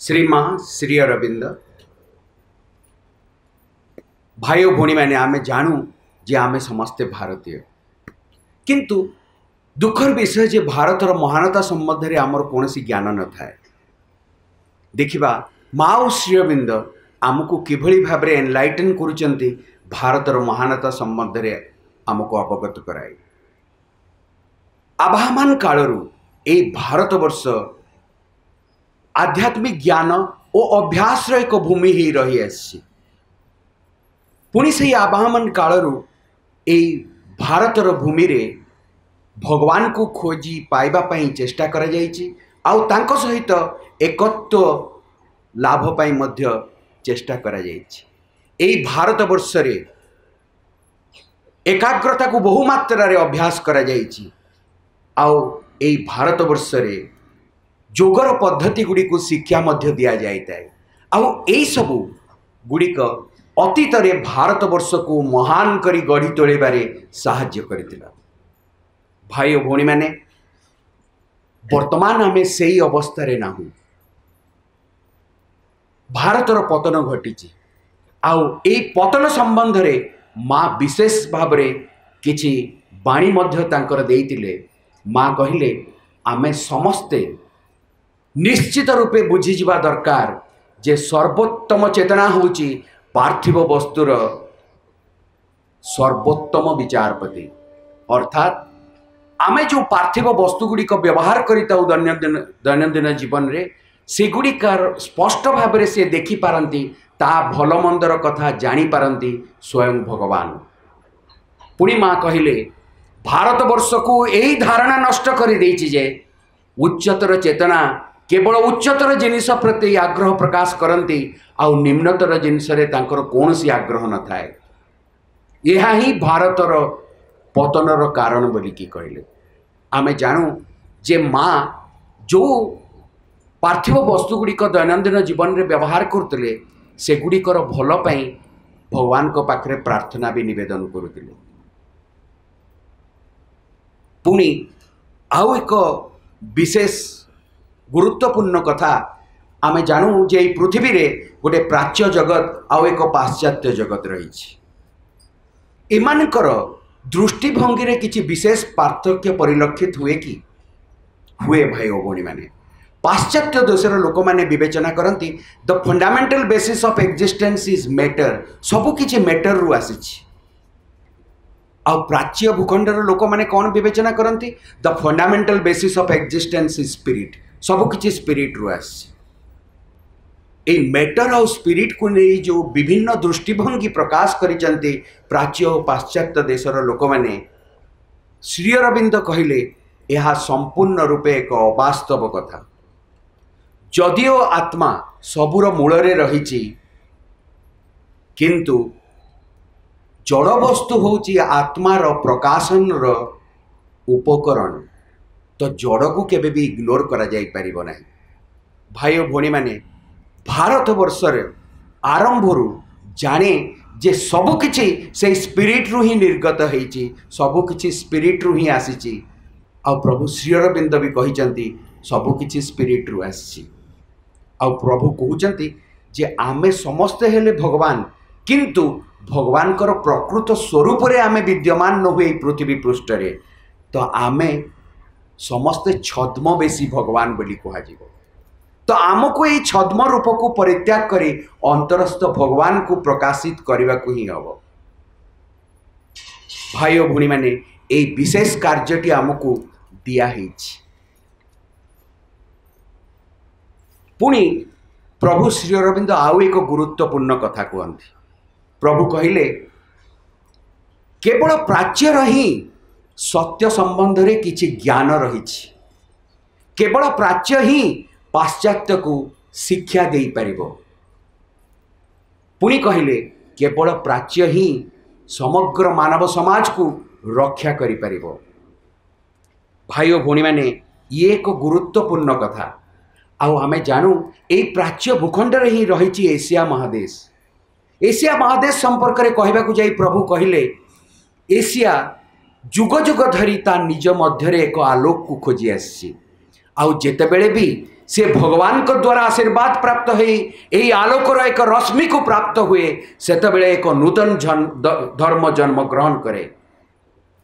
श्री माँ श्री अरविंद भाई और भौणी मैंने आमे जानू जे आमे समस्ते भारतीय किंतु दुखर विषय जे भारतर महानता संबंध में आमर कौन ज्ञान न थाए। देखिबा माँ और श्री अरविंद आमको किभली भाव में एनलाइटन करुचंती भारतर महानता संबंध में आमको अवगत कराए। आभामान कालरू ए भारतवर्ष आध्यात्मिक ज्ञान और अभ्यास एक भूमि ही रही आसी। पुणी से आबाहमान कालरू ए भारतर भूमि रे भगवान को खोजी पाइबा पई चेष्टा करा जायछि आउ तांको सहित एकत्व लाभ पई मध्य चेष्टा करा जायछि। एई भारतवर्ष रे एकाग्रता को बहु मात्रा रे अभ्यास करा जायछि आउ एई भारतवर्ष रे जोगर पद्धति गुड़ी को शिक्षा मध्य दिया जाए आउ यही सबू गुड़िक अतीत रे भारतवर्ष को महान करी गढ़ी तोड़े साहाय्य करथिला। भाई और भौणी माने वर्तमान आमे सेही अवस्था रे नाहु। भारतर पतन घटी आउ ए पतन संबंध रे माँ विशेष भाव रे किछि बाणी मध्य तांकर देइतिले। माँ कहिले आमे समस्ते निश्चित रूपे बुझीजा दरकार जे सर्वोत्तम चेतना होची पार्थिव वस्तुर सर्वोत्तम विचारपति। अर्थात आमे जो पार्थिव वस्तु गुड़िक व्यवहार करिताउ दैनंदिन जीवन रे सेगुड़िकार स्पष्ट भाव में से देखी पारती ता भल मंदर कथा जानी पारती स्वयं भगवान। पुणी माँ कहिले भारतवर्ष को यही धारणा नष्ट कर देछि जे उच्चतर चेतना केवल उच्चतर जिनिस प्रति आग्रह प्रकाश करती आउ निम्नतर जिनस कौन सी आग्रह न थाए। यह ही भारतर पतनर कारण बोलिकी कहले। आमे जानू जे माँ जो पार्थिव वस्तु गुड़िक दैनंदिन जीवन में व्यवहार करते सेगुड़िकर भल पाई भगवान को पाखरे प्रार्थना भी निवेदन करुले। पुणी आउ एक विशेष गुरुत्वपूर्ण कथा आमे जानू जे पृथ्वी रे गोटे प्राच्य जगत आउ एक पाश्चात्य जगत रही। एमानकर दृष्टिभंगी रे किछि विशेष पार्थक्य परिलक्षित हुए कि हुए भाई और भौणी माने। पाश्चात्य देशर लोक माने विवेचना करती the fundamental basis of existence is matter. सबु किछि मैटर रु आसीछि। आउ प्राच्य भूखंडर लोक माने कौन विवेचना करती the fundamental basis of existence is spirit. सबु किछि स्पिरिट रु आसी। ए मैटर और स्पिरिट को नहीं जो विभिन्न दृष्टिभंगी प्रकाश करिचंती प्राच्य और पाश्चात्य देशर लोक माने श्री अरविंद कहिले यह संपूर्ण रूपे एक अवास्तव कथा। जदिओ आत्मा सबुर मूलरे रहिछि किंतु जड़ वस्तु होची आत्मार प्रकाशन रो उपकरण तो जड़ को केबे भी इग्नोर करा जाई परिबो नाही। भाई और भौणी माने भारतवर्ष आरंभरू जाने जे सबु किछि से स्पिरिट रु ही निर्गत होईछि। सबु किछि स्पिरिट रु ही आसीछि। आ प्रभु श्री अरविंद भी कहिचंती सबु किछि स्पिरिट रु आसीछि। आ प्रभु कहउचंती जे आमे समस्ते हेले भगवान किंतु भगवान कर प्रकृत स्वरूप रे आमे विद्यमान न हुए पृथ्वी पृष्ठ रे तो आमे समस्ते छद्मवेशी भगवान बोली कहुब। तो आमको ये छद्म रूप को परित्याग करी अंतरस्थ भगवान को प्रकाशित करने को ही हम। भाई और भौणी माने ये विशेष कार्यटी आमको दिया है। पुणी प्रभु श्री अरविंद आउ एक गुरुत्वपूर्ण कथा कहते। प्रभु कहिले केवल प्राच्यर ही सत्य संबंध रे किछि ज्ञान रही। केवल प्राच्य ही पाश्चात्य को शिक्षा दे पारिबो। पुणी कहिले केवल प्राच्य ही समग्र मानव समाज को रक्षा करि पारिबो। भाई और भौणी माने ये एक गुरुत्वपूर्ण कथा। आउ आमे जानू ए प्राच्य भूखंड रे ही रही एशिया महादेश। एशिया महादेश संपर्क में कहवाक जाई प्रभु कहिले एशिया जुग जुग धरी ता निज मध्य एक आलोक को खोजी आसी। आउ जेतेबेले भी से भगवान को द्वारा आशीर्वाद प्राप्त हो यही आलोकर एक रश्मि को प्राप्त हुए सेतबेले एक नूतन धर्म जन्म ग्रहण करे।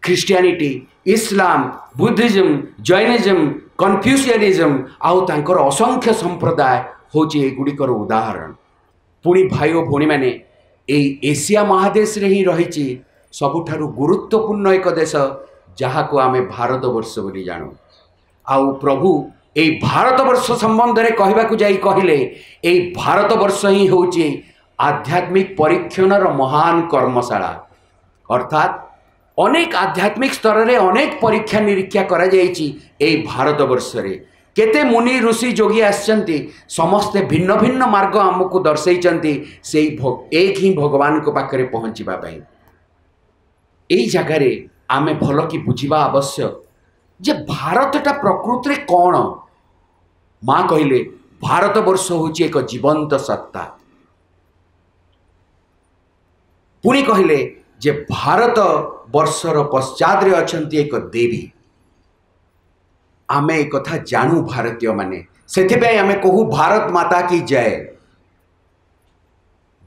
ख्रिस्टियानिटी, इस्लाम, बुद्धिज्म, जैनिज्म, कन्फ्यूशियनिज्म आउ तांकर असंख्य संप्रदाय होची एगुड़िकर उदाहरण। पुणी भाई और भौणी मैंने एशिया महादेश रे ही रही सबुठारु गुरुत्वपूर्ण एक देश जहाँ को आमे भारतवर्ष बोली जानू। आउ प्रभु ये भारतवर्ष संबंध में कहवाकू जाई कहले ये भारतवर्ष ही होची आध्यात्मिक परीक्षणर महान कर्मशाला। अर्थात अनेक आध्यात्मिक स्तर में अनेक परीक्षा निरीक्षा करा जायछि ए भारतवर्ष रे। केते मुनि ऋषि जोगी आसचंती समस्ते भिन्न भिन्न मार्ग आमको दर्शैचंती से एक ही भगवान को पाखरे पहुँचवा पाई। एई जगार आमे भल कि बुझिबा आवश्यक जे भारतटा प्रकृति रे कौन। माँ कहले भारतवर्ष होची एक जीवंत सत्ता। पुणी कहले जे भारत वर्षर पश्चात रे अछंती एक देवी। आमे एक कथा जानू भारतीय माने सेथिपे आमे कहू भारत माता की जय।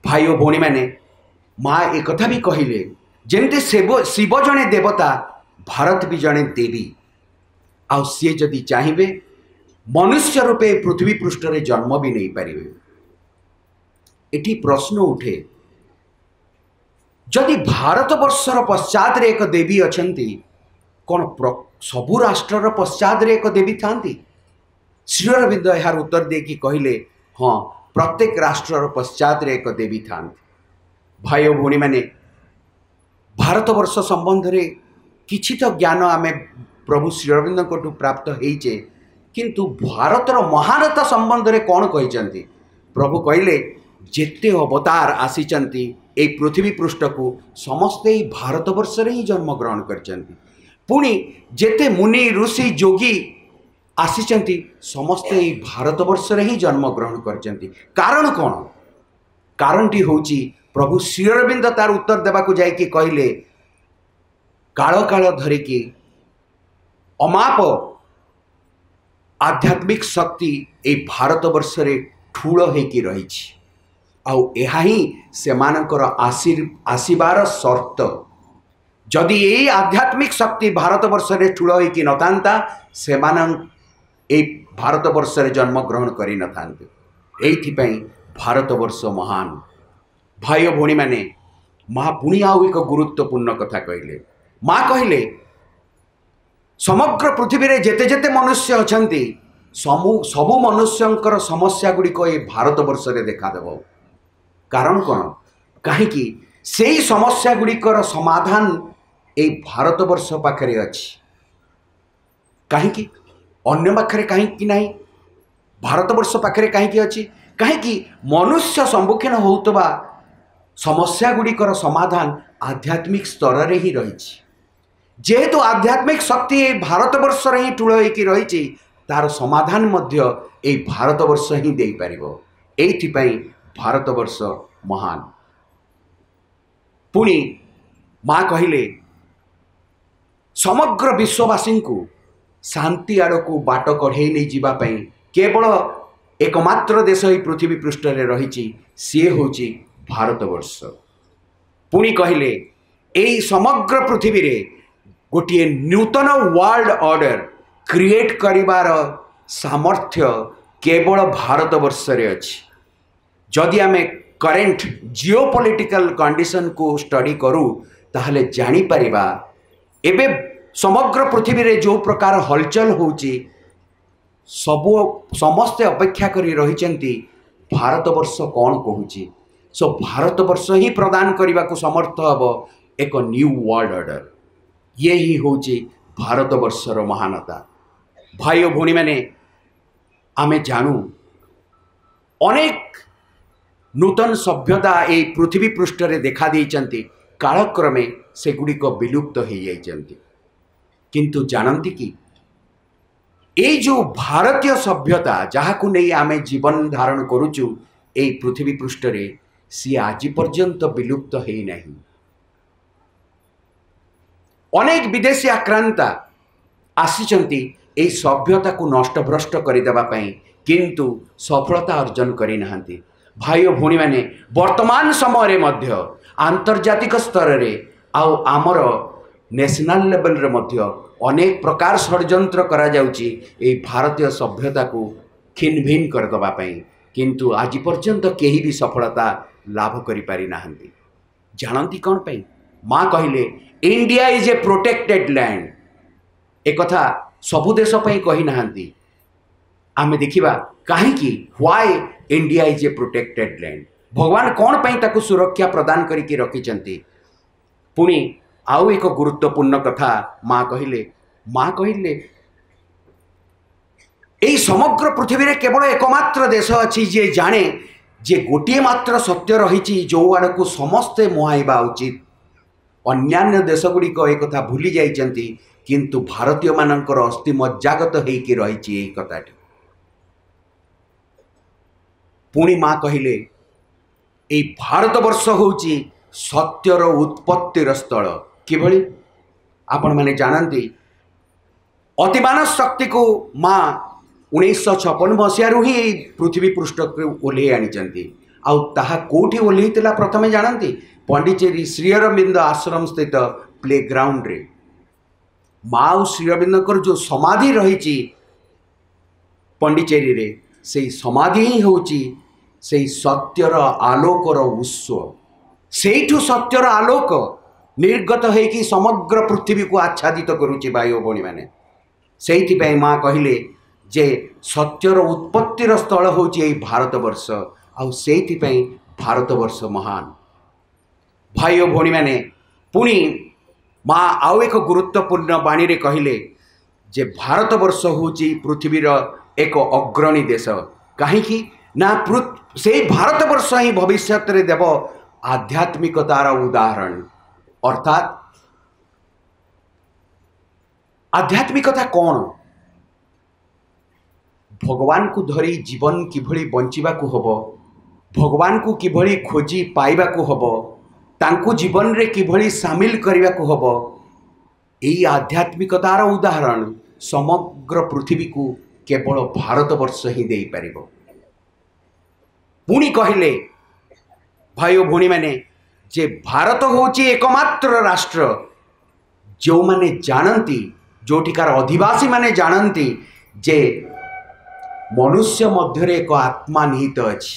भाई और भौणी माने माँ एक कथा भी कहले जेमते शिव जने देवता भारत भी जने देवी। आउ सी जदि चाहिए मनुष्य रूपे पृथ्वी पृष्ठ रे जन्म भी नहीं पारे। एटी प्रश्न उठे जदि भारतवर्षर पश्चात रे एक देवी अछंती कौन सबु राष्ट्रर पश्चात रे एक देवी थांती? श्री अरविंद यार उत्तर दे कि कहले हाँ प्रत्येक राष्ट्रर पश्चात रे एक देवी थांती। भाई और भौणी माने भारतवर्ष संबंध रे किछि तो ज्ञान आमे प्रभु श्री अरविंद को प्राप्त होइचे किंतु भारतर महानता संबंध रे कौन कहिचंती? प्रभु कहले जेते अवतार आसीचंती ए पृथ्वी पृष्ठ को समस्ते ही भारतवर्ष रे ही जन्म ग्रहण करचंती। पुणी जेते मुनि ऋषि जोगी आसीचंती समस्ते ही भारतवर्ष रे ही जन्म ग्रहण करचंती। कारण कौन? कारणटी होची प्रभु श्री अरविंद तार उत्तर देवाकू जाई कि कहले काल काल धरिकी अमाप आध्यात्मिक शक्ति ए भारतवर्ष रे ठूल होइकी रहिछि। आउ एहा ही सेमानकर आसीबार शर्त। जदि यही आध्यात्मिक शक्ति भारतवर्ष रे ठूल होइकी नथांता सेमान ए भारतवर्ष रे जन्म ग्रहण करि नथांते। एइथिपई भारतवर्ष महान। भाई और भौणी माने माँ पुणी आउ एक गुरुत्वपूर्ण कथा कहले। माँ कहले समग्र पृथ्वी रे जेते जेते मनुष्य अछंती सबु मनुष्यंकर समस्या गुड़िक ये भारतवर्ष रे देखा देव। कारण कौन? कहीं से समस्या गुड़िकर समाधान ए भारतवर्ष पाखरे अछि। कहीं अन्य पाखरे कहीं नहीं भारतवर्ष पाखरे कहीं अछि? कहीं मनुष्य सम्मुखीन होउतबा समस्या गुड़िकर समाधान आध्यात्मिक स्तर रे ही रही। जेहेतु आध्यात्मिक शक्ति ए भारतवर्ष रे ही ठूल होइकी रही तार समाधान मध्य ए भारतवर्ष ही दे पारिबो। एइथिपई भारतवर्ष महान। पुणी माँ कहले समग्र विश्ववासी को शांति आड़ को बाट कढ़े नहीं जीवा पई केवल एकमात्र देश ही पृथ्वी पृष्ठ रे रही सी होची भारतवर्ष। पुणी कहले एई समग्र पृथ्वी रे गोटे नूतन वर्ल्ड ऑर्डर क्रिएट करिवार सामर्थ्य केवल भारतवर्ष रे अछि। जदि आमे करेंट जियोपॉलिटिकल कंडीशन को स्टडी करूँ ताहले जानी परिबा एबे समग्र पृथ्वी रे जो प्रकार हलचल होची सबु समस्ते अपेक्षा करी रहिचंती भारतवर्ष कौन कहूची। सो भारतवर्ष ही प्रदान करने को समर्थ हब एक न्यू वर्ल्ड ऑर्डर। ये ही होची भारतवर्षर महानता। भाई और भौणी माने आमे जानू अनेक नूतन सभ्यता ए पृथ्वी पृष्ठ रे देखा देइचंती कालक्रमे से गुड़िक विलुप्त हो जाइचंती। किंतु जानती कि ये जो भारतीय सभ्यता जहाँ को नहीं आमे जीवन धारण करुचु ए पृथ्वी पृष्ठ रे सी आज पर्यंत विलुप्त हो नहीं। अनेक विदेशी आक्रांता आसीचंती ए सभ्यता को नष्ट भ्रष्ट करदेवा किंतु सफलता अर्जन करी नाहंती। भाई और भौणी मैंने वर्तमान समय रे मध्य आंतर्जातिक स्तर रे आउ आमर नेशनल लेवल रे मध्य अनेक प्रकार षड्यंत्र करा जाउची ए भारतीय सभ्यता को खिनभिन कर दबा पई, किंतु आज पर्यंत केही भी सफलता लाभ करि पारि नाहंती। जानती कौन पई? माँ कहले India is a protected land. एक कथा सबु देश पई कही नाहंती। आमे देखिबा काहेकि why India is a protected land. भगवान कौन पई ताकू सुरक्षा प्रदान करिके रखिचंती। पुणी आउ एक गुरुत्वपूर्ण कथा माँ कहले एई समग्र पृथ्वी रे केवल एकमात्र देश अछि जे जाने जे गोटे मात्र सत्य रही जो आड़ को समस्ते मुहाइबा उचित। अन्यान्य देशगुड़िक एक कथा भूली जाइछंती, किंतु भारतीय मानकर अस्थि मज्जागत होइकी रहिछि एई कथाटी। पुणी माँ कहले एई भारतवर्ष होउछि सत्यर उत्पत्तिर स्थल। किभଳି आपण माने जानती अतिमान शक्ति को माँ 1956 मसीह ही पृथ्वी पृष्ठ को ओल्हे आनी आउ ताहा कोठी ओल्हेइतिला प्रथमे जानती पंडिचेरी श्री अरविंद आश्रम स्थित प्ले ग्राउंड रे। माँ और श्री अरविंदर जो समाधि रही पंडिचेरी रे से समाधि ही होची से सत्यर आलोकर उत्स। सेठु सत्यर आलोक निर्गत होइकी समग्र पृथ्वी को आच्छादित करुची। भाई और भौणी माने सेइथिपई माँ कहले जे सत्यर उत्पत्तिर स्थल होची एई भारतवर्ष आउ सेइथिपई भारतवर्ष महान। भाई और भौणी माने पुणी माँ आउ एक गुरुत्वपूर्ण बाणी रे कहले जे भारतवर्ष होची पृथ्वीर एक अग्रणी देश। काहेकि ना से भारतवर्ष ही भविष्य रे देव आध्यात्मिकतार उदाहरण। अर्थात आध्यात्मिकता कौन? भगवान को धरी जीवन किभଳି बंचिबा को हबो, भगवान को किभଳି खोजी पाइबा को हबो, तांको जीवन रे किभଳି शामिल करिबा को हबो। एई आध्यात्मिकतार उदाहरण समग्र पृथ्वी को केवल भारतवर्ष ही देई परिबो। पुणी कहले भाई और भौणी माने जे भारत होची एकमात्र राष्ट्र जो माने जानती, जोठिकार अधिवासी माने जानती जे मनुष्य मध्य एक आत्मा निहित अछि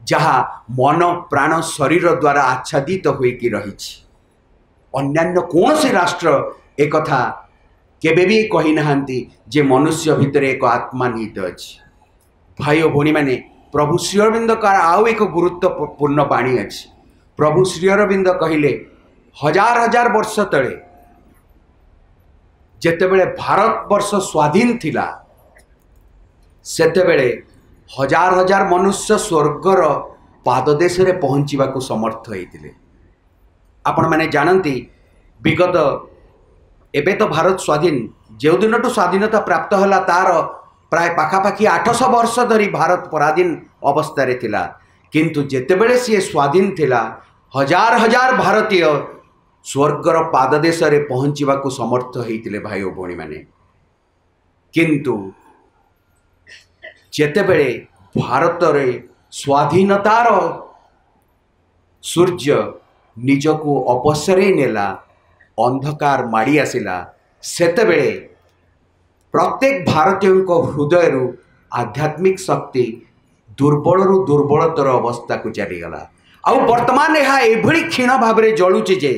जहा मन प्राण शरीर द्वारा आच्छादित होइकी रहिछि। अन्यान्य कौन से राष्ट्र एक कथा केबे भी कही नाहंती जे मनुष्य भितर एक आत्मा निहित अछि। भाई और भौणी माने प्रभु श्री अरविंद का आउ एक गुरुत्वपूर्ण बाणी अछि। प्रभु श्री अरविंद कहले हजार हजार वर्ष तले जेतेबेले भारतवर्ष स्वाधीन थिला सेतेबेले हजार हजार मनुष्य स्वर्गर पाददेश रे पहुँचीबा को समर्थ होइतिले। आपण माने जानती विगत एबे तो भारत स्वाधीन जो दिन स्वाधीनता प्राप्त होला तार प्राय पाखापाखि 800 वर्ष धरी भारत पराधीन अवस्था रे थिला, किंतु जेतेबेले सी स्वाधीन थिला हजार हजार भारतीय स्वर्गर पाददेश रे पहुँचीबा को समर्थ होइतिले। भाई और भौणी माने किंतु जेतेबेले भारत रे स्वाधीनतार सूर्य निजको अपसरे नेला, अंधकार माड़ी आसिला, सेतेबेले प्रत्येक भारतीय हृदय रु आध्यात्मिक शक्ति दुर्बल रु दुर्बलतर अवस्था को चलीगला। आउ वर्तमान यह एभली क्षीण भाव में जलुचे जे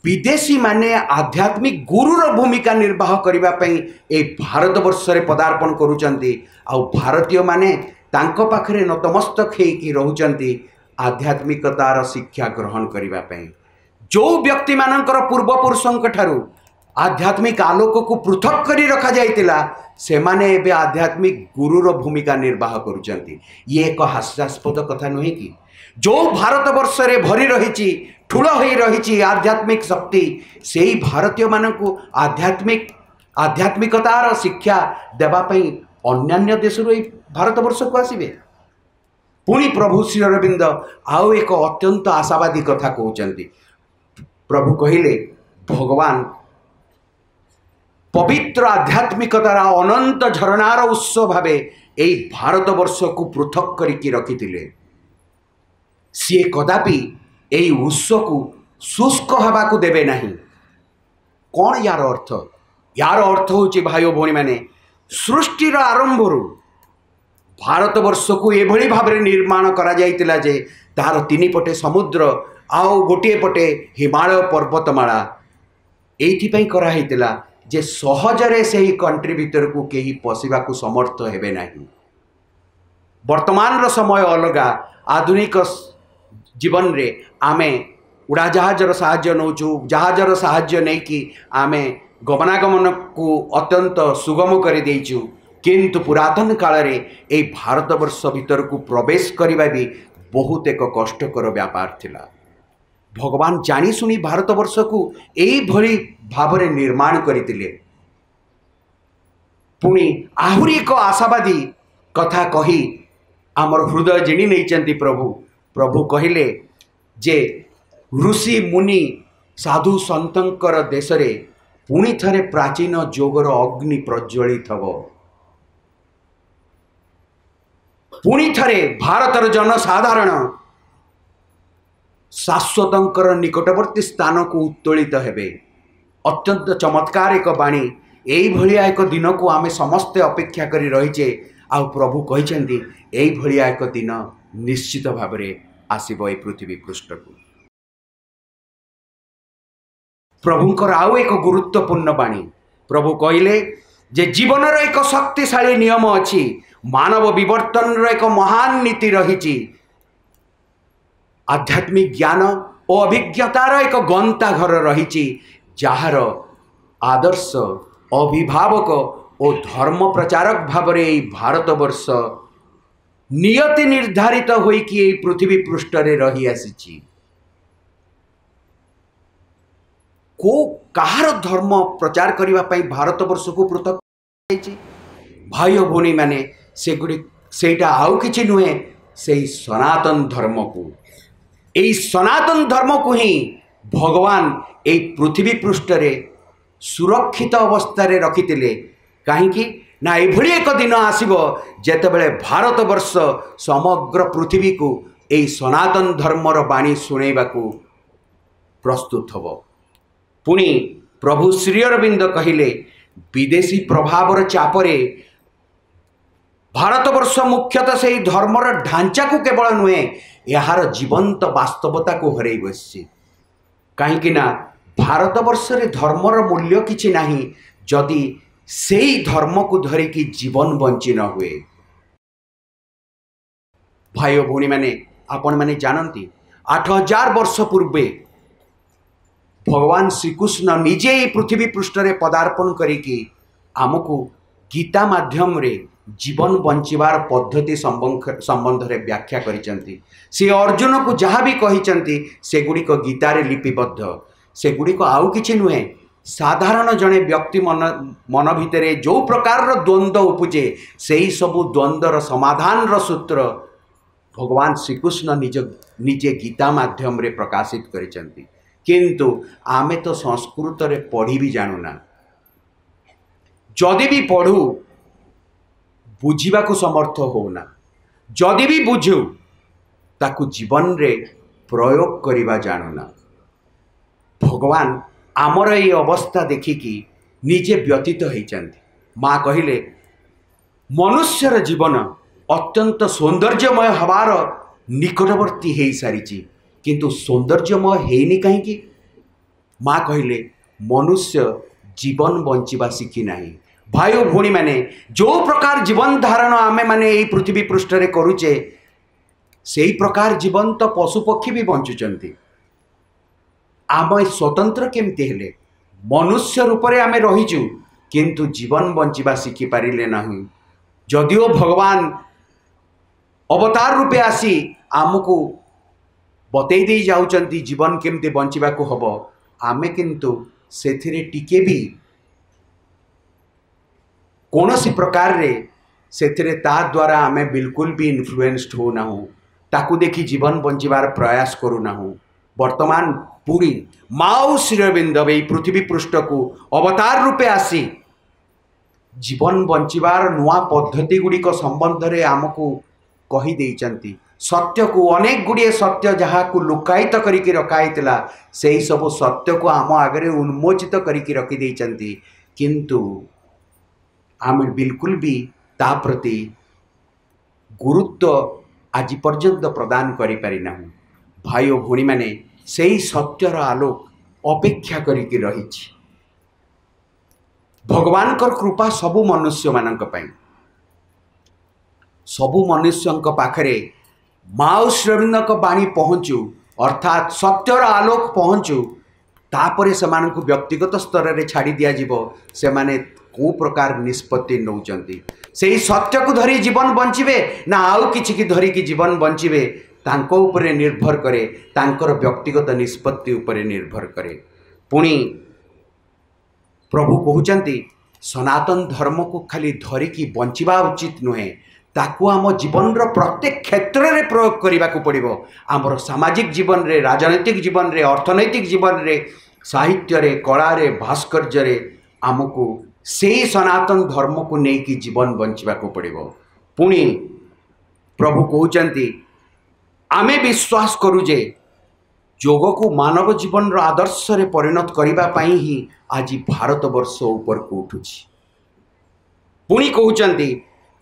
विदेशी माने आध्यात्मिक गुरुर भूमिका निर्वाह करने ए भारतवर्ष रे पदार्पण करुचंती। आउ भारतीय माने तांको पाखरे नतमस्तक होइकी रहउचंती आध्यात्मिकतार शिक्षा ग्रहण करने। जो व्यक्ति मानकर पूर्वपुरुषों ठारू आध्यात्मिक आलोक को पृथक करी रखा जाइतिला से माने एबे आध्यात्मिक गुरुर भूमिका निर्वाह करुचंती। ये एक हास्यास्पद कथा नुहे कि जो भारतवर्ष रे भरी रही ठूल हो रही आध्यात्मिक शक्ति से ही भारतीय मानकु आध्यात्मिकतार शिक्षा देवाई अन्यान्य देश भारतवर्ष को आसबे। पुणी प्रभु श्री अरविंद आउ एक अत्यंत आशावादी कथा कहते। प्रभु कहले भगवान पवित्र आध्यात्मिकतार अनंत झरणार उत्स भावे यही भारतवर्ष को पृथक करिकी रखिथिले। सी कदापि यही उत्स को शुष्क हवा को देवे नहीं। कौन यार अर्थ? यार अर्थ होची भाई भौणी माने सृष्टिर आरंभर भारतवर्ष को एभली भाव निर्माण करा जाइतिला जे तार तीन पटे समुद्र आउ गोटे पटे हिमालय पर्वतमाला एइथिपई करा हैतिला जे सहजरे से कंट्री भीतर को केही पशिबा को समर्थ हेबे नहीं। वर्तमान रो समय अलगा। आधुनिक जीवन रे आमे उड़ाजहाजर साहाय्य नौचु। जहाजर साहाय्य नहीं कि आमे गमनागमन को अत्यंत सुगम कर देइचु। किंतु पुरातन काल रे ए भारतवर्ष भीतर को प्रवेश करबा भी बहुत एक कष्टकर व्यापार थिला। भगवान जानी सुनी भारतवर्ष को यही भली भाव निर्माण करथिले। पुणी आहुरी एक आशावादी कथा कही आमर हृदय जिणी नहीं प्रभु। प्रभु कहिले जे ऋषि मुनि साधु संतंकर देश रे पुणी थरे प्राचीन जोगर अग्नि प्रज्वलित हब। पुणी थरे भारतर जनसाधारण शाश्वतंकर निकटवर्ती स्थान को उत्तोलित हेबे। अत्यंत चमत्कार एक बाणी। यही भलिया एक दिन को आमे समस्ते अपेक्षा करी रहीचे। आ प्रभु कहिसेंती यही भलिया एक दिन निश्चित भाव रे आसीबो ए पृथ्वी पृष्ठ को। प्रभुंकर आउ एक गुरुत्वपूर्ण बाणी। प्रभु कहिले जे जीवनर एक शक्तिशाली नियम अछि। मानव विवर्तन एक महान नीति रही। आध्यात्मिक ज्ञान और अभिज्ञतार एक गंता घर रही। जार आदर्श अभिभावक और धर्म प्रचारक भाव में भारतवर्ष नियति निर्धारित होइकि पृथ्वी पृष्ठ रे रही आसी। को कहार धर्म प्रचार करने भारतवर्ष को पृथक भाई भौणी माने सेटा आउ किछि नुहे से सनातन धर्म को। यही सनातन धर्म को ही भगवान यही पृथ्वी पृष्ठ रे सुरक्षित अवस्था रे रखितिले। कहीं ना एभली एक दिन आसीबो जेतेबेले भारतवर्ष समग्र पृथ्वी को यही सनातन धर्मर बाणी सुनेबाकू प्रस्तुत हब। पुणी प्रभु श्री अरविंद कहिले विदेशी प्रभावर चापरे भारतवर्ष मुख्यतः से धर्मर ढांचा को केवल नुहे यार जीवंत वास्तवता को हरई बसी। कहीं भारतवर्ष रे धर्मर मूल्य किछि नहीं जदि सेही धर्म को धरिकी जीवन बंची न हुए। भाई भौणी माने आपण माने जानती 8000 वर्ष पूर्वे भगवान श्रीकृष्ण निजे ही पृथ्वी पृष्ठ रे पदार्पण करिकी आमको गीता माध्यम रे जीवन बंचिबार पद्धति संबंध रे व्याख्या करिसेंती। से अर्जुन को जहाँ भी कहिसेंती सेगुड़िक गीतारे लिपिबद्ध। सेगुड़िक आउ किछि नुहे साधारण जड़े व्यक्ति मन भितरे जो प्रकार द्वंद्व उपजे सेही सबु द्वंद्वर समाधान र सूत्र भगवान श्रीकृष्ण निजे गीता माध्यम रे प्रकाशित करिसेंती। किंतु आमे तो संस्कृत रे पढ़ी भी जानुना। जदि भी पढ़ू बुझीबा को समर्थ होना। जदि भी बुझू ताकू जीवन रे प्रयोग करिबा जानुना। भगवान आमर ये अवस्था देखिकी निजे व्यतीत होइचंती। माँ कहिले मनुष्यर जीवन अत्यंत सौंदर्यमय हबार निकटवर्ती हो सारी किंतु सौंदर्यमय हेनी कहीं। माँ कहिले मनुष्य जीवन बंचिबा शिखी नहीं। भाई भौणी माने जो प्रकार जीवन धारण आमे माने यही पृथ्वी पृष्ठ रे करूचे से प्रकार जीवन तो पशु पक्षी भी बंचुचंती। आम स्वतंत्र केमती हेले मनुष्य रूप रे आमे रहीचु किंतु जीवन बंचिबा शिखी पारिले नहीं। जदिओ भगवान अवतार रूपे आसी आमको बतई दे जाउचंती जीवन केमती बंचिबा को हबो। आमे किंतु सेथिरे टिके भी कौनसी प्रकार रे सेथिरे ता द्वारा आमे बिल्कुल भी इन्फ्लुएंस्ड हो ना हो ताकू देखी जीवन बंचिबार प्रयास करू ना हो। वर्तमान पूरी माउ श्री अरविंद पृथ्वी पृष्ठ को अवतार रूपे आसी जीवन बंचिबार नुआ पद्धति गुड़िक संबंध में आमको कहीदे सत्य को अनेक गुड़िए सत्य जहाँ को लुकायित करके रखाईला से सब सत्य को आम आगे उन्मोचित करके रखीदे किंतु आम बिल्कुल भी ता प्रति गुरुत्व आज पर्यंत प्रदान करि पारिना। भाई और भौणी माने सेही सत्यर आलोक अपेक्षा करिके रहिछि। भगवान कर कृपा सबु मनुष्य मानक पई सबु मनुष्यंक पाखरे माँ श्रविंदक बाणी पहुँचू अर्थात सत्यर आलोक पहुँचू तापरे सेमानकु व्यक्तिगत स्तर रे छाड़ी दिया जीवो से माने को प्रकार निष्पत्ति नौचंती से सत्य को धरी जीवन बंचिबे ना आउ किछि की धरी की जीवन बंचिबे तांको उपरे निर्भर करे तांकर व्यक्तिगत निष्पत्ति उपरे निर्भर करे। पुणी प्रभु कहउचंती सनातन धर्म को खाली धरिकी बंचिबा उचित नुहे ताकू आम जीवन रो प्रत्येक क्षेत्र रे प्रयोग करने को पड़िबो। आमर सामाजिक जीवन रे राजनैतिक जीवन रे अर्थनैतिक जीवन रे साहित्य रे कला रे भास्कर्य रे आमको से सनातन धर्म को लेकिन जीवन बंचिबा को पड़िबो। पुणी प्रभु कहउचंती आमे विश्वास करू जे योग को मानव जीवन रो आदर्श रे परिणत करिबा पई ही आज भारत वर्ष ऊपर को उठुछि। पुणी कहउचंती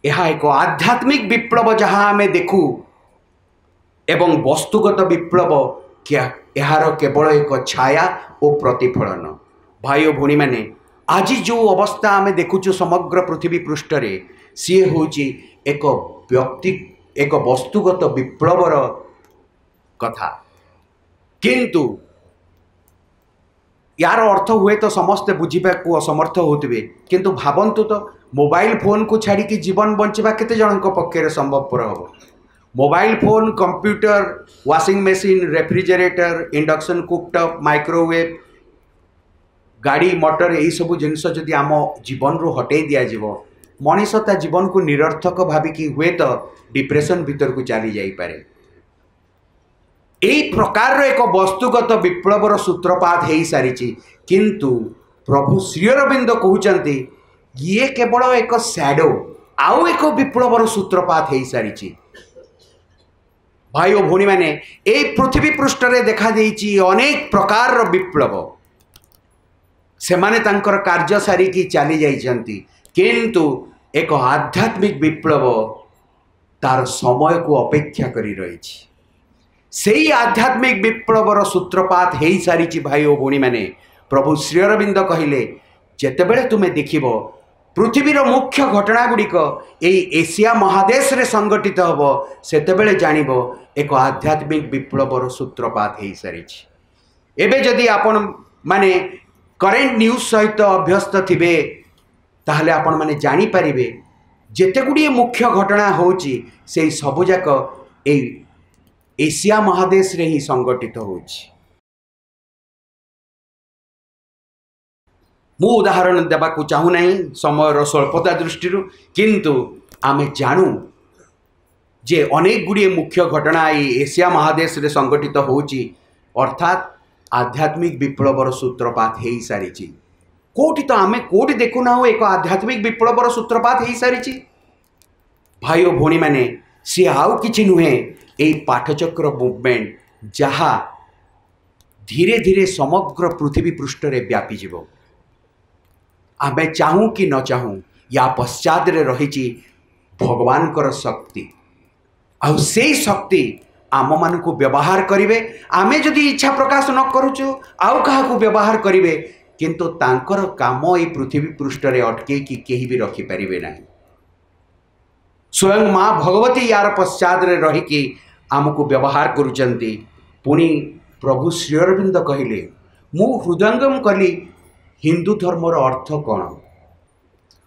यह एक आध्यात्मिक विप्लव जहाँ आमे देखू एवं वस्तुगत विप्लव क्या यार केवल एक छाया और प्रतिफलन। भाई और भौणी माने आज जो अवस्था आमे देखुचु समग्र पृथ्वी पृष्ठ रे सी होची एक व्यक्ति एक वस्तुगत विप्लवर कथा किंतु यार अर्थ हुए तो समस्ते बुझीबा को असमर्थ होतिबे किंतु भावंतु तो मोबाइल फोन को छाड़ी की जीवन बंचिबा केते जनक पक्षे संभवपर हम। Mobile phone computer washing machine refrigerator induction cooktop microwave गाड़ी मोटर यही सब जिनस जदि आम जीवन रू हटई दिज्व मनीष ता जीवन को निरर्थक भाविकी हुए तो डिप्रेशन भीतर को चली जापे। यही प्रकार एक वस्तुगत विप्लवर सूत्रपात हो सारी किंतु प्रभु श्री अरविंद कहते ये केवल एक सैडो आउ एक विप्लवर सूत्रपात हो सारी। भाई और भौणी माने ए पृथ्वी पृष्ठ रे देखा देइछि अनेक प्रकार विप्लव से माने तांकर कार्य सारी की चली जाइछंती किंतु एक आध्यात्मिक विप्लव तार समय को अपेक्षा करी रही सेही आध्यात्मिक विप्लवर सूत्रपात हो सारी। भाई और भौणी माने प्रभु श्री अरविंद कहिले जेतेबेले तुमे देखिबो पृथ्वीर मुख्य घटना गुड़िक यही एशिया महादेश रे संगठित हम सेतेबेले जानिबो एक आध्यात्मिक विप्लवर सूत्रपात हो सारी। एबे जदि आपण माने करेंट न्यूज सहित अभ्यस्त थिबे ताहले आपण माने जानि परिबे जेते गुड़िए मुख्य घटना होची से सबुजाक एशिया महादेश रे ही संगठित होची। मु उदाहरण देवाक चाहू ना समय स्वल्पता दृष्टि किंतु आमे जानू जे अनेक गुड़िए मुख्य घटना एशिया महादेश रे संगठित होची अर्थात आध्यात्मिक विप्लवर सूत्रपात हो सारी। कोटि तो आमे कोटि देखुना एक आध्यात्मिक विप्लवर सूत्रपात हो सारी। भाई और भौणी माने सी आउ किछि नुहे यही पाठचक्र मुवमेंट जहाँ धीरे धीरे समग्र पृथ्वी पृष्ठ रे व्यापी जीवो। आमे चाहूँ कि न चाहूँ या पश्चात रे रही भगवान कर शक्ति आउ से शक्ति आम मान को व्यवहार करेंगे। आमे जदि इच्छा प्रकाश न करुचु आउ क्या व्यवहार करेंगे किंतु तांकर काम ये पृथ्वी पृष्ठ रे अटके कि केही भी रखिपारे ना। स्वयं माँ भगवती यार पश्चात रे रहीकि आमको व्यवहार करुचंती। पुणी प्रभु श्री अरविंद कहिले मु हृदयंगम कली हिंदू धर्मर अर्थ कौन।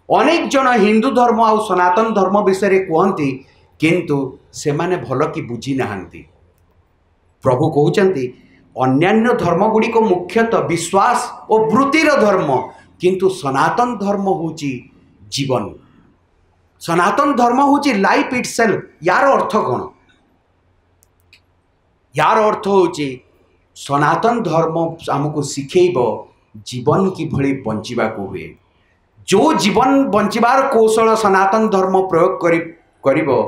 अनेक जन हिंदू धर्म आउ सनातन धर्म विषय कहती किंतु से माने भल कि बुझी नाहांती। प्रभु कहउचंती अन्यान्य धर्म गुड़िक मुख्यतः विश्वास और वृत्तिर धर्म किंतु सनातन धर्म होची जीवन। सनातन धर्म होची लाइफ इटसेल्फ। यार अर्थ कौन? यार अर्थ होची सनातन धर्म आमको शिखेब जीवन कि भली बंचिबा को हुए। जो जीवन बंचार कौशल सनातन धर्म प्रयोग करिबो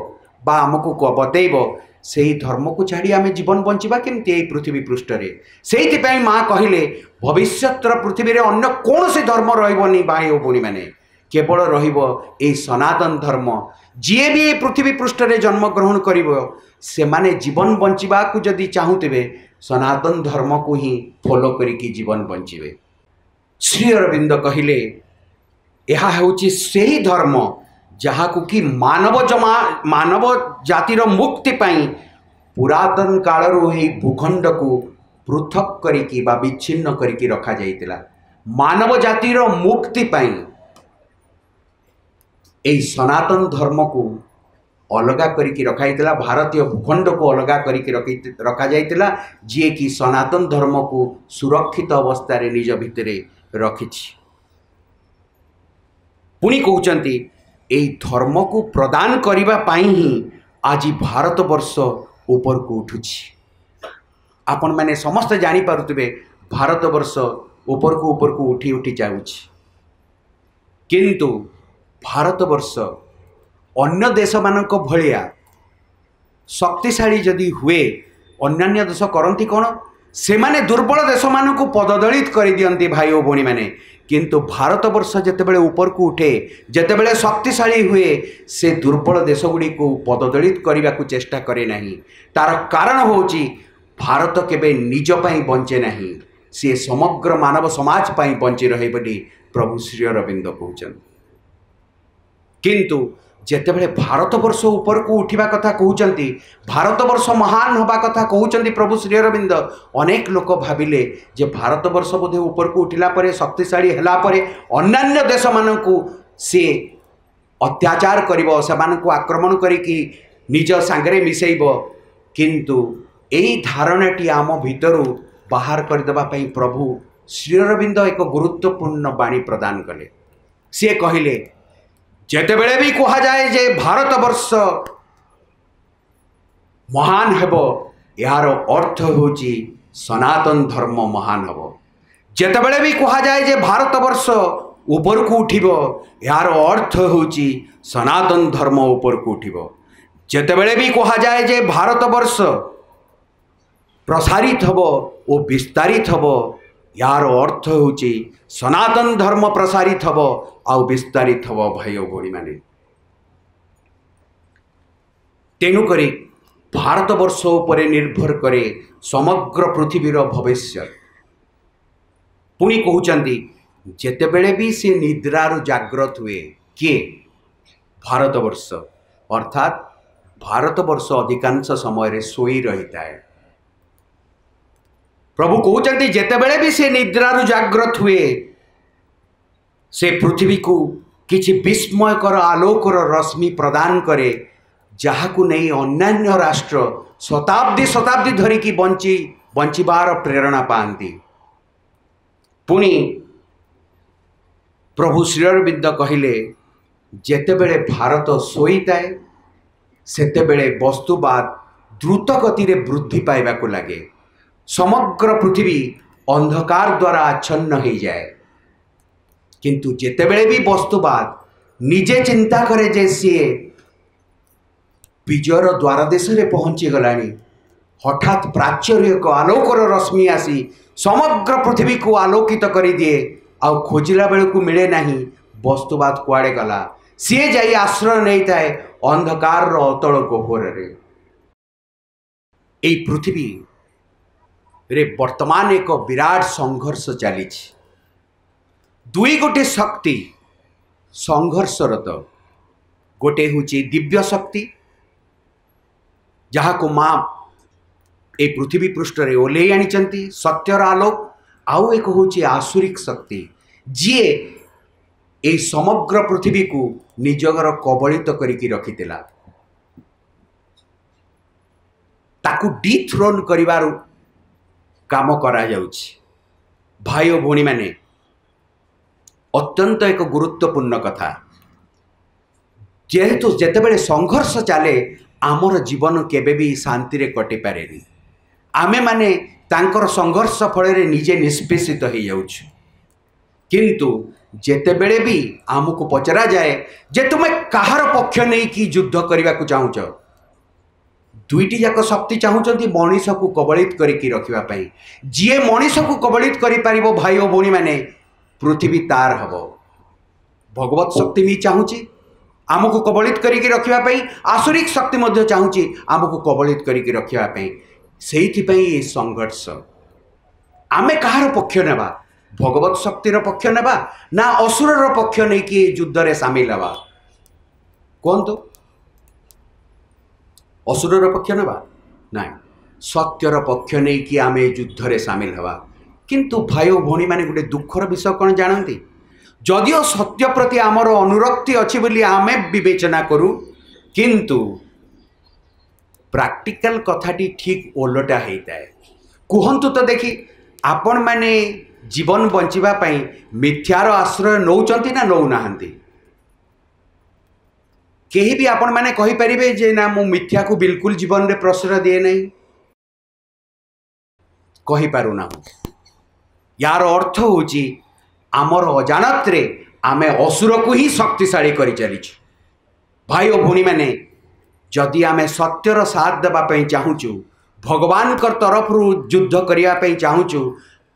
बा आमको बतैब से धर्म को छाड़ी आम जीवन बंचा केमती पृथ्वी पृष्ठ से माँ कहले भविष्यतर पृथ्वी रे अन्य कौन से धर्म रही भाई और भौणी मैंने केवल रही सनातन धर्म जी भी पृथ्वी पृष्ठ रे जन्म ग्रहण से माने जीवन बंचा को जदि चाहूबे सनातन धर्म को ही फॉलो करिकी जीवन बंचे। श्री अरविंद कहले यह होची सही धर्म जहाकू कि मानव जातिर मुक्ति पाई पुरातन कालरू ही भूखंड को पृथक करिकी बा विच्छिन्न करिकी रखा जाइतिला। मानव जातिर मुक्ति पाई एई सनातन धर्म को अलगा करिकी रखाइतिला। भारतीय भूखंड को अलगा करिकी रखा जाइतिला जी कि सनातन धर्म को सुरक्षित अवस्था रे निज भितरे रखिछि। पुणी कहउचंती एई धर्म को प्रदान करिबा पाई ही आज भारत वर्ष ऊपर को उठुछि। आपण माने समस्त जानी पारुतबे भारत वर्ष ऊपर को उठी उठी जाउछि, किंतु भारत वर्ष अन्य देश मानक भलिया शक्तिशाली जदि हुए अन्य देश करती कौन से माने दुर्बल देश मान को पददलित कर दियंती भाई और भौणी मैंने, किंतु भारत वर्ष जेतेबेले ऊपर को उठे जेतेबेले शक्तिशाली हुए से दुर्बल देश गुड़ी को पददलित करने को चेष्टा करे नहीं। तार कारण होची भारत केबे निज पई बंचे नहीं, सी समग्र मानव समाज पई बंची रहे बोली प्रभु श्री अरविंद कहउछन। किंतु जेतेबेले भारत वर्ष ऊपर को उठिबा कथा कहउचंती, भारत वर्ष महान होबा कथा कहउचंती प्रभु श्री अरविंद, अनेक लोक भाविले जे भारत वर्ष बोधे ऊपर को उठिला परे शक्तिशाली हैला परे अन्य देश मानकू से अत्याचार करिवो, सेमानकू आक्रमण करिकी निज सांगरे मिसेइबो। किंतु एई धारणाटी आम भितरु बाहर करदेबा पई प्रभु श्री अरविंद एक गुरुत्वपूर्ण बाणी प्रदान कले। सी कहले जेतेबेले भी कहा जाए जे भारत वर्ष महान हेबो यार अर्थ होची सनातन धर्म महान हेबो। जेतेबेले भी कहा जाए जे भारत वर्ष ऊपर को उठिबो यार अर्थ होची सनातन धर्म ऊपर को उठिबो। जेतेबेले भी कहा जाए जे भारत वर्ष प्रसारित हेबो ओ विस्तारित हेबो यार अर्थ होची सनातन धर्म प्रसारित हेबो आउ विस्तारित हेबो भाई और भौणी माने। तेणुकरी भारत वर्ष उपरे निर्भर करे समग्र पृथ्वीर भविष्य। पुणी कहउचंती जेतेबेले भी से निद्रारु जाग्रत हुए किए भारत वर्ष, अर्थात भारत वर्ष अधिकांश समय रे सोई रहिता है। प्रभु कहउचंती जेतेबेले भी से निद्रारु जाग्रत हुए से पृथ्वी को किछि विस्मयकर आलोकर रश्मि प्रदान करे, जहाकू नहीं अन्यान्य राष्ट्र शताब्दी शताब्दी धरिकी बंचिबार प्रेरणा पाती। पुणी प्रभु श्री अरविंद कहले जेतेबेले भारत शोईताए सेतेबेले वस्तुवाद द्रुत गति रे वृद्धि पाइबाकू लगे, समग्र पृथ्वी अंधकार द्वारा आच्छन्न हो जाए। किंतु जेतेबेले भी वस्तुवाद निजे चिंता करे जे सी विजयर द्वारदेश रे पहुंची गलानी, हठात प्राच्यर एक आलोकर रश्मि आसी समग्र पृथ्वी को आलोकित करी दिए, आउ खोजिला बेलू मिले नहीं वस्तुवाद कुआड़े गला, सी जाई आश्रय नहीं थाए अंधकार अतल गह्वर रे। एई पृथ्वी रे वर्तमान एक विराट संघर्ष चली, दुई गोटे शक्ति संघर्षरत, गोटे हूँ दिव्य शक्ति जहाँ को माँ ए पृथ्वी पृष्ठ रे ओल्हे आनी सत्यर आलोक, आउ एक हूँ आसुरिक शक्ति जी ए समग्र पृथ्वी को निजगर कबलित करिकी रखितिला, ताकू डिथ्रोन करिवार काम करा जाउछि। भाई और भौणी माने अत्यंत एक गुरुत्वपूर्ण कथा, जेहेतु जेतेबेले संघर्ष चले आमर जीवन केबे भी शांति रे कटि पारेनी, आमे माने तांकर संघर्ष फल रे निजे निष्पेषित हो जाउछु। किंतु ଯେତେବେଳେ ବି ଆମକୁ ପଚରା ଯାଏ ଯେ ତୁମେ କାହାର ପକ୍ଷ ନେଇକି ଯୁଦ୍ଧ କରିବାକୁ ଚାହୁଁଛ, ଦୁଇଟି ଯାକ ଶକ୍ତି ଚାହୁଁଛନ୍ତି ମଣିଷକୁ କବଳିତ କରିକି ରଖିବା ପାଇଁ। ଯିଏ ମଣିଷକୁ କବଳିତ କରିପାରିବ ଭାଇ ଓ ଭଉଣୀମାନେ, ପୃଥିବୀ ତାର ହେବ। ଭଗବତ ଶକ୍ତି ବି ଚାହୁଁଛି ଆମକୁ କବଳିତ କରିକି ରଖିବା ପାଇଁ, ଆସୁରିକ ଶକ୍ତି ମଧ୍ୟ ଚାହୁଁଛି ଆମକୁ କବଳିତ କରିକି ରଖିବା ପାଇଁ। ସେଇଥିପାଇଁ ଏ ସଂଘର୍ଷ। ଆମେ କାହାର ପକ୍ଷ ନେବା? ଭଗବତ ଶକ୍ତିର ପକ୍ଷ ନେବା ନା ଅସୁରର ପକ୍ଷ ନେଇକି ଏ ଯୁଦ୍ଧରେ ସାମିଲ ହେବା? କୁହନ୍ତୁ। ଅସୁରର ପକ୍ଷ ନେବା? ନାଇଁ, ସତ୍ୟର ପକ୍ଷ ନେଇକି ଆମେ ଏ ଯୁଦ୍ଧରେ ସାମିଲ ହେବା। କିନ୍ତୁ ଭାଇ ଓ ଭଉଣୀମାନେ, ଗୋଟେ ଦୁଃଖର ବିଷୟ କ'ଣ ଜାଣନ୍ତି? ଯଦିଓ ସତ୍ୟ ପ୍ରତି ଆମର ଅନୁରକ୍ତି ଅଛି ବୋଲି ଆମେ ବିବେଚନା କରୁ, କିନ୍ତୁ ପ୍ରାକ୍ଟିକାଲ କଥାଟି ଠିକ୍ ଓଲଟା ହେଇଥାଏ। କୁହନ୍ତୁ ତ ଦେଖି, ଆପଣ ମାନେ ଜୀବନ ବଞ୍ଚିବା ପାଇଁ ମିଥ୍ୟାର ଆଶ୍ରୟ ନେଉଛନ୍ତି ନା ନେଉନାହାନ୍ତି? କେହି ବି ଆପଣ ମାନେ କହିପାରିବେ ଯେ ନା ମୁଁ ମିଥ୍ୟାକୁ ବିଲକୁଲ ଜୀବନରେ ପ୍ରଶ୍ରୟ ଦିଏ ନାହିଁ? କହିପାରୁନାହୁଁ। यार अर्थ होची आमर अजानत्रे आमे असुरको ही शक्तिशाली करि चलीछु। भाई और भौणी मैंने जदि आमे सत्यर साथ देवाई चाहूँ, भगवान कर तरफ युद्ध करने चाहूँ,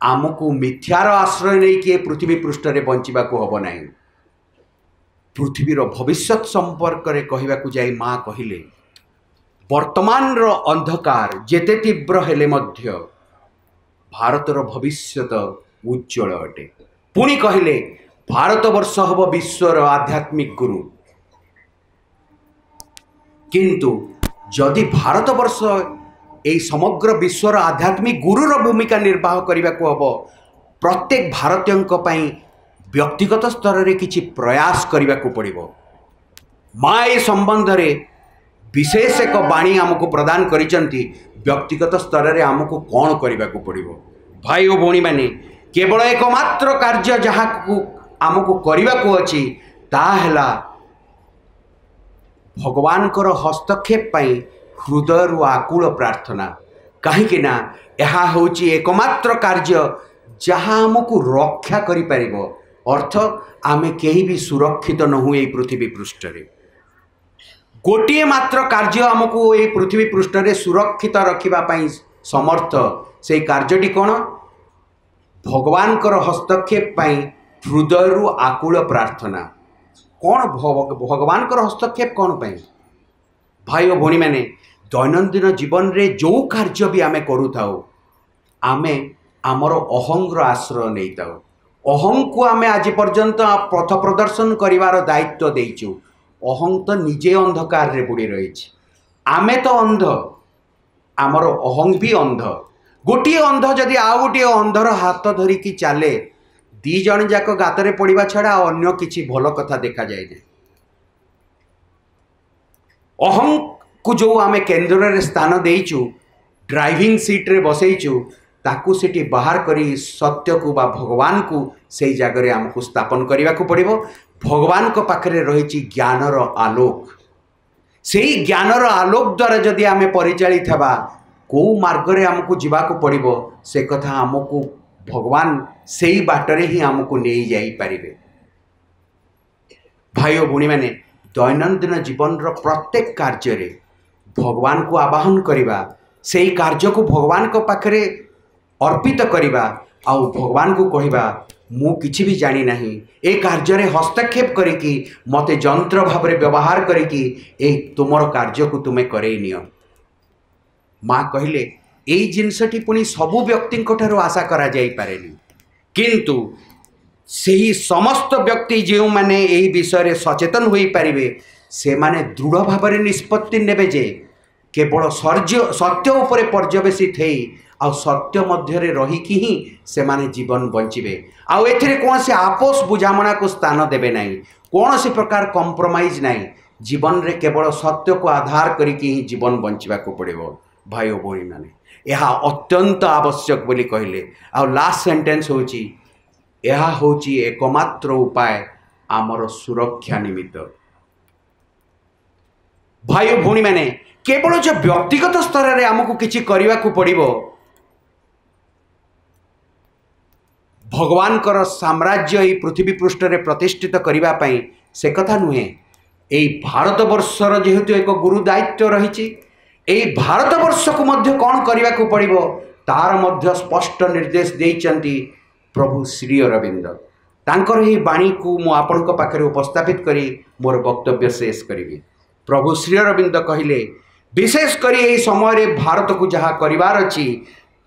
आमको मिथ्यार आश्रय नहीं कि पृथ्वी पृष्ठ रे बंचिबा को हब नहीं। पृथ्वीर भविष्यत संपर्क रे कहवाकू जाई माँ कहिले, वर्तमान रो अंधकार जेते तीव्र हेले मध्य भारतर भविष्यत उज्ज्वल अटे। पुणी कहले भारतवर्ष हब विश्वर आध्यात्मिक गुरु। किंतु जदि भारतवर्ष ए समग्र विश्वर आध्यात्मिक गुरुर भूमिका निर्वाह करने को हम, प्रत्येक भारतीय व्यक्तिगत स्तर में किसी प्रयास करने को पड़ो। माँ ए संबंध रे विशेष एक बाणी आमको प्रदान करिसंती। व्यक्तिगत स्तर में आमको कौन करने को पड़ो? भाई और भौणी मैंने केवल एकमात्र कार्य जहाँ आमको करने को अच्छी ताहला भगवान कर हस्तक्षेप पाई हृदय आकुल प्रार्थना। कहीं ना यह हूँ एकमात्र कार्य जहाँ आमको रक्षा करि परिबो। अर्थ आमे केही भी सुरक्षित न हुए पृथ्वी पृष्ठ रे। गोटे मात्र कार्य आमको ये पृथ्वी पृष्ठ रे सुरक्षित रखिबा पाई समर्थ। से कार्यटी कौन? भगवान कर हस्तक्षेप पाई हृदय आकुल प्रार्थना। कौन भगवान कर हस्तक्षेप कौन पाई? भाई और भौणी मैंने दैनंदिन जीवन रे जो कार्य भी आमे करू थाओ, आमे आमर अहंग्र आश्रय नहीं थाओ। अहं को आमे आज पर्यंत पथ प्रदर्शन करिवार दायित्व देइछु। अहं तो निजे अंधकार रे बुड़ी रही। आमे तो अंध, आमर अहं भी अंध। गोटे अंध जदि आउ गोटे अंधर हाथ धरिकी चले, दी जन जाक गातरे पड़ा छड़ा अन्य किसी भल कथा देखा जाए। अहं को जो आमे केंद्र रे स्थान देइछु, ड्राइविंग सीट रे बसैछु, ताकू सेठी बाहर करी सत्य को बा भगवान को से जगह आमको स्थापन करने को पड़ो। भगवान को पाखरे रही ज्ञानर आलोक। से ज्ञानर आलोक द्वारा जदि आमे परिचालित हवा, को मार्ग रे आमको जीवाको पड़ो, से कथा आमको भगवान से ही बाटरे ही आमको नहीं जाई पारिबे। भाई और भौणी मैंने दैनंदिन जीवन रो प्रत्येक कार्य रे भगवान को आवाहन करिबा, से कार्य को भगवान को पाखरे अर्पित करिबा, आउ भगवान को कहिबा मु किछि भी जानी नहीं, ए कार्य रे हस्तक्षेप करिकी मते यंत्र भाव रे व्यवहार करिकी ए तुमर कार्य को तुमे करे नियो। माँ कहले एई जिनसटी पुनी सबु व्यक्ति ठारू आशा करा जाई पारेनी, किंतु सेही समस्त व्यक्ति जो माने एई विषय रे सचेतन होई पारिबे, से माने दृढ़ भाव रे निष्पत्ति नेबे जे केवल सत्य उपरे पर्यवेसित हेई आ सत्य मध्य रहीकि ही से माने जीवन बंचिबे। आउ एथिरे कौन से आपस बुझामणा को स्थान देबे नहीं, कौन से प्रकार कंप्रोमाइज नहीं। जीवन रे केवल सत्य को आधार करिकि ही जीवन बंचिबा को पड़िबो। भाई और भौणी माने यह अत्यंत आवश्यक बोली कहले। आ लास्ट सेंटेंस होची यह होची एकमात्र उपाय आमर सुरक्षा निमित्त। भाई और भौणी माने केवल जो व्यक्तिगत स्तर रे आमको किछि करिवा को पड़िबो, भगवान कर साम्राज्य ये पृथ्वी पृष्ठ रे प्रतिष्ठित करिबा पई से कथा नुहे। एई भारतवर्षर जेहेतु एक गुरु दायित्व रही भारतवर्ष को मध्य कौन करने को पड़ो तार मध्य स्पष्ट निर्देश देइचंती प्रभु श्री अरविंद। तांकर ही बाणी को मु आपनक पाखरे उपस्थापित करी मोर वक्तव्य शेष करी। प्रभु श्री अरविंद कहिले विशेष करी एई समय रे भारत को जहाँ करिवार अछि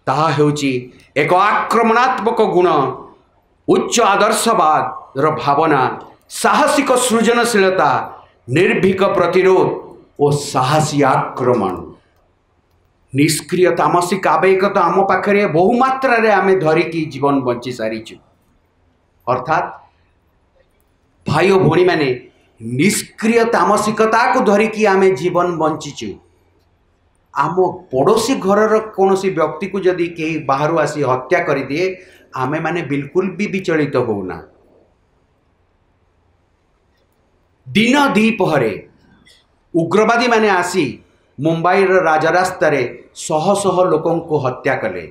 ताहा हेउची एक आक्रमणात्मक गुण, उच्च आदर्शवाद रो भावना, साहसिक सृजनशीलता, निर्भीक प्रतिरोध और साहसी आक्रमण। निष्क्रिय तामसिक आवेग तो आम पाखे बहुमात्रा रे आमे धरिकी जीवन बंची सारीचु। अर्थात भाई और भौणी माने निष्क्रिय तामसिकता को धरिकी आमे जीवन बंचीचु। आम पड़ोसी घरर कौनसी व्यक्ति को जदि कहीं बाहर आसी हत्या कर दिए आमे माने बिल्कुल भी विचलित होना। दिन द्विपहरे उग्रवादी माने आसी मुंबई राजरास्ता रे शह शह लोकों को हत्या कले,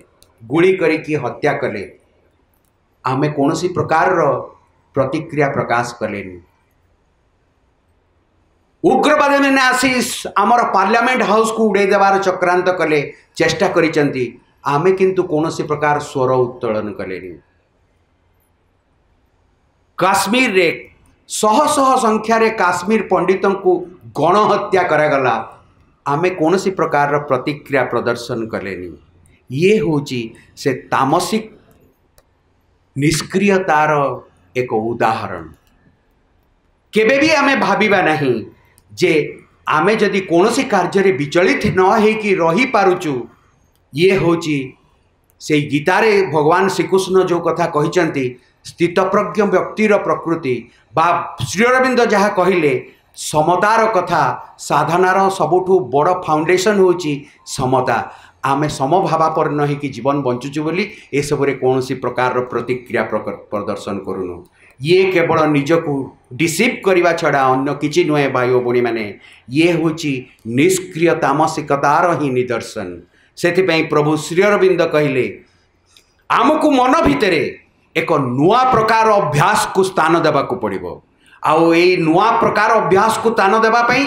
गुली करिकी हत्या कले। आमे कौनसी प्रकार प्रतिक्रिया प्रकाश कलेनी। उग्रवादी मैंने आसी आमर पार्लियामेंट हाउस को उड़े देवार चक्रांत कले, चेष्टा करिचंती। आमे किंतु कौनसी प्रकार स्वर उत्तोलन कलेनी। काश्मीर रे शह शह संख्या रे काश्मीर पंडितों को गणहत्या करागला, आमे कौनसी प्रकार प्रतिक्रिया प्रदर्शन कलेनी। ये होची से तामसिक निष्क्रियतार एक उदाहरण। केबे भी आमे भाबिबा नहीं जे आमे जदि कौनसी कार्य रे विचलित न होइकी रही पारुचु। ये होची से गीतारे भगवान श्रीकृष्ण जो कथा कहिचंती स्थितप्रज्ञ व्यक्तिर प्रकृति बा श्री अरविंद जहाँ कहले समतार कथा, साधनार सबुठु बड़ फाउंडेशन होची समता। आमे समभावापन्न होइकी जीवन बंचुचु बोली ए सबरे कौनसी प्रकार प्रतिक्रिया प्रदर्शन करूनु। ये केवल निजको डिसीव करवा छड़ा अन्य किछि नुहे। भाई भौणी माने ये होची निष्क्रिय तामसिकतार ही निदर्शन। सेथिपई प्रभु श्री अरविंद कहले आमको मन भितरे एक नुआ प्रकार अभ्यास को स्थान देवाक पड़ो। आउ ए नुआ प्रकार अभ्यास को स्थान देवाई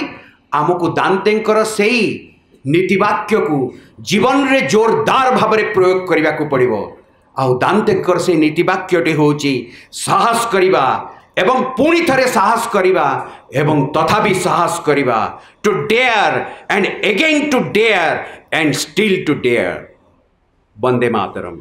आमको दान्तेंकर सेई नीतिवाक्य को जीवन रे जोरदार भाव में प्रयोग करने को पड़ो। आउ दान्तेंकर से नीतिवाक्यटी होची साहस करिबा एवं पुणी थरे साहस करिबा एवं तथापि साहस करिबा। To dare and again to dare and still to dare. Vande Mataram.